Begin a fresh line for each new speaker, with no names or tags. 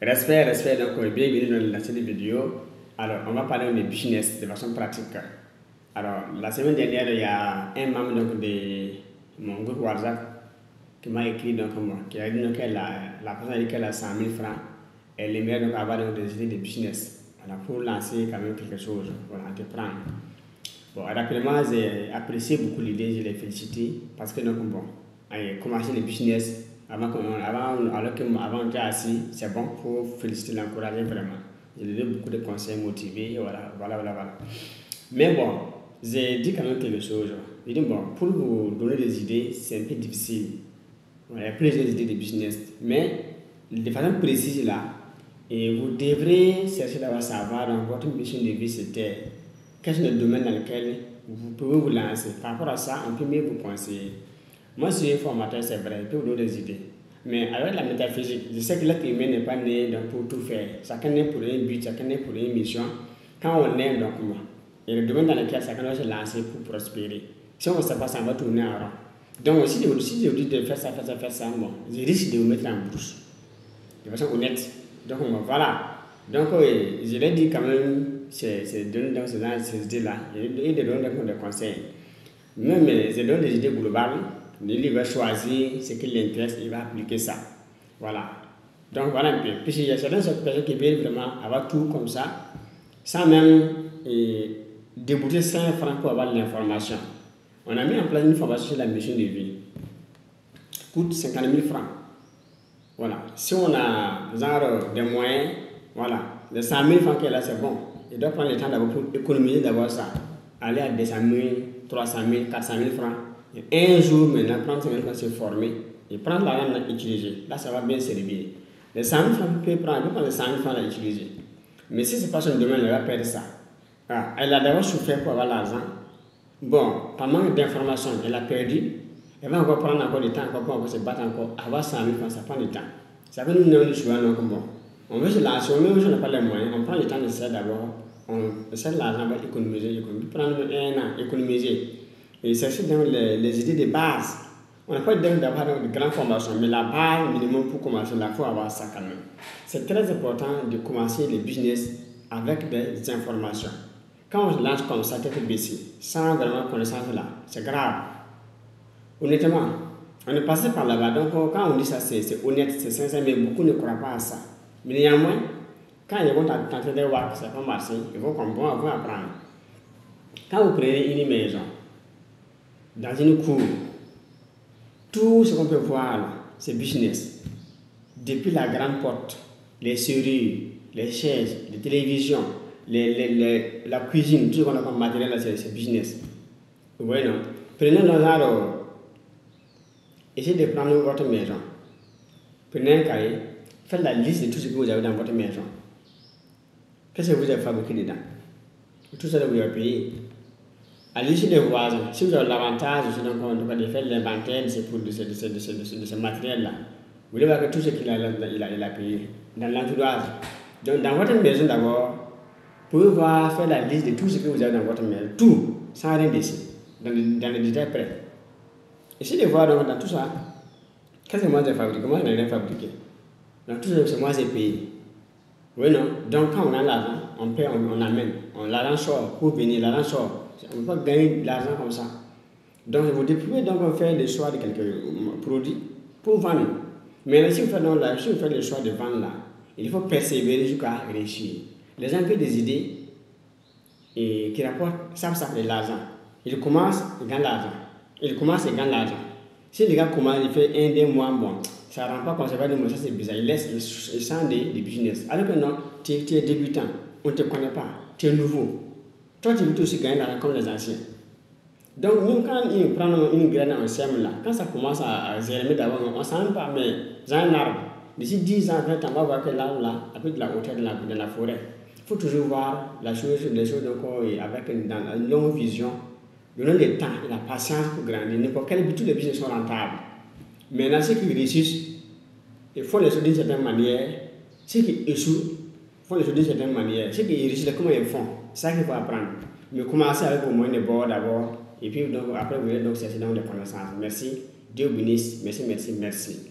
Respect, donc bienvenue dans la série vidéo. Alors, on va parler de business de façon pratique. Alors, la semaine dernière, il y a un membre donc, de mon groupe WhatsApp qui m'a écrit, donc, qui a dit que la personne a dit qu'elle a 100 000 francs. Elle aimerait donc avoir donc, des idées de business. Alors, pour lancer quand même quelque chose, voilà, entreprendre. Bon, rapidement, j'ai apprécié beaucoup l'idée, je l'ai félicité parce que donc, bon, commencer le business. Avant déjà assis, c'est bon pour féliciter, l'encourager vraiment. Je lui donne beaucoup de conseils motivés, voilà. Mais bon, j'ai dit quand même quelque chose. J'ai dit, bon, pour vous donner des idées, c'est un peu difficile. Voilà, il y a plusieurs idées de business, mais de façon précise là, et vous devrez chercher d'avoir savoir dans votre mission de vie, c'était quel est le domaine dans lequel vous pouvez vous lancer. Par rapport à ça, on peut mieux vous conseiller. Moi, je suis un formateur, c'est vrai, je peux vous donner des idées. Mais avec la métaphysique, je sais que l'être humain n'est pas né donc, pour tout faire. Chacun est pour un but, chacun est pour une mission. Quand on est, donc, moi, et le domaine dans lequel chacun doit se lancer pour prospérer. Si on ne sait pas, ça va tourner en rond. Donc, si je vous dis de faire ça, bon, je risque de vous mettre en brousse. De façon honnête. Donc, voilà. Donc, je l'ai dit quand même, c'est donner dans ces idées-là, et de donner des conseils. Même, je donne des idées globales. Il va choisir ce qui l'intéresse, il va appliquer ça. Voilà. Donc voilà un peu. Puisqu'il y a certaines personnes qui veulent vraiment avoir tout comme ça, sans même débouter 5 francs pour avoir l'information. On a mis en place une formation sur la mission de vie. Coûte 50 000 francs. Voilà. Si on a genre des moyens, voilà, les 100 000 francs qu'elle a, c'est bon. Il doit prendre le temps d'abord pour économiser d'abord ça. Aller à 200 000, 300 000, 400 000 francs. Et un jour maintenant, prendre 5 000 francs, se former et prendre l'argent à utiliser. Là, ça va bien servir. Les 100 000 francs, vous pouvez prendre les 100 000 francs à utiliser. Mais si ce n'est pas son domaine, elle va perdre ça. Ah, elle a d'abord souffert pour avoir l'argent. Bon, par manque d'informations, elle a perdu. Elle va encore prendre encore du temps, encore se battre encore. Avoir 100 000 francs, ça prend du temps. Ça veut nous donner souvent, donc bon. On veut se lancer, même si on n'a pas les moyens, on prend le temps de ça d'abord. On essaie l'argent, on va économiser. Prendre un an, économiser. Et chercher dans les idées de base. On n'a pas besoin d'avoir de grandes formations, mais la base minimum pour commencer, il faut avoir ça quand même. C'est très important de commencer le business avec des informations. Quand on se lance comme ça, tête baissée, sans vraiment connaissance là, c'est grave. Honnêtement, on est passé par là-bas, donc quand on dit ça, c'est honnête, c'est sincère, mais beaucoup ne croient pas à ça. Mais néanmoins, quand ils vont tenter de voir que ça va marcher, ils vont apprendre. Quand vous prenez une maison, dans une cour, tout ce qu'on peut voir là, c'est business. Depuis la grande porte, les serrures, les chaises, les télévisions, la cuisine, tout ce qu'on a comme matériel là, c'est business. Vous voyez, non? Prenez nos arts, essayez de prendre votre maison. Prenez un cahier, faites la liste de tout ce que vous avez dans votre maison. Qu'est-ce que vous avez fabriqué dedans? Tout ça, vous avez payé. À l'issue des voisins, si vous avez l'avantage de faire l'inventaire de ce matériel-là, vous devez voir que tout ce qu'il a payé dans l'entourage. Donc, dans votre maison d'abord, vous pouvez faire la liste de tout ce que vous avez dans votre maison, tout, sans rien laisser, dans les détails près. Essayez de voir donc, dans tout ça, qu'est-ce que moi j'ai fabriqué, moi je n'ai rien fabriqué. Dans tout ça, c'est moi j'ai payé. Oui, non? Donc, quand on a l'argent, on paie, on amène. L'argent sort, pour venir, l'argent sort. On ne peut pas gagner de l'argent comme ça. Donc, vous pouvez donc faire le choix de quelques produits pour vendre. Mais si vous faites le choix de vendre là, il faut persévérer jusqu'à réussir. Les gens ont des idées et qui rapportent, savent de l'argent. Ils commencent, ils gagnent l'argent. Ils commencent, ils gagnent l'argent. Si les gars commencent, ils font 1-2 mois, bon, ça ne rend pas compte, ça va dire, ça c'est bizarre. Ils sentent des business. Alors que non, tu es débutant, on ne te connaît pas, tu es nouveau. Toi, tu veux aussi gagner l'argent comme les anciens. Donc, nous, quand ils prennent une graine en sème là, quand ça commence à germer d'abord, on ne sent même pas, mais j'ai un arbre. D'ici 10 ans, 20 ans, on va voir que l'arbre là, avec de la hauteur de la forêt. Il faut toujours voir les choses avec une longue vision, donner le temps et la patience pour grandir. N'importe quel but, tous les business sont rentables. Maintenant, ceux qui réussissent, ils font les choses d'une certaine manière. Ceux qui échouent font les choses d'une certaine manière. Ceux qui réussissent, comment ils font? C'est ça qu'il faut apprendre. Mais commencez avec au moins des bords d'abord. Et puis donc, après, vous allez donc chercher dans des connaissances. Merci. Dieu bénisse. Merci.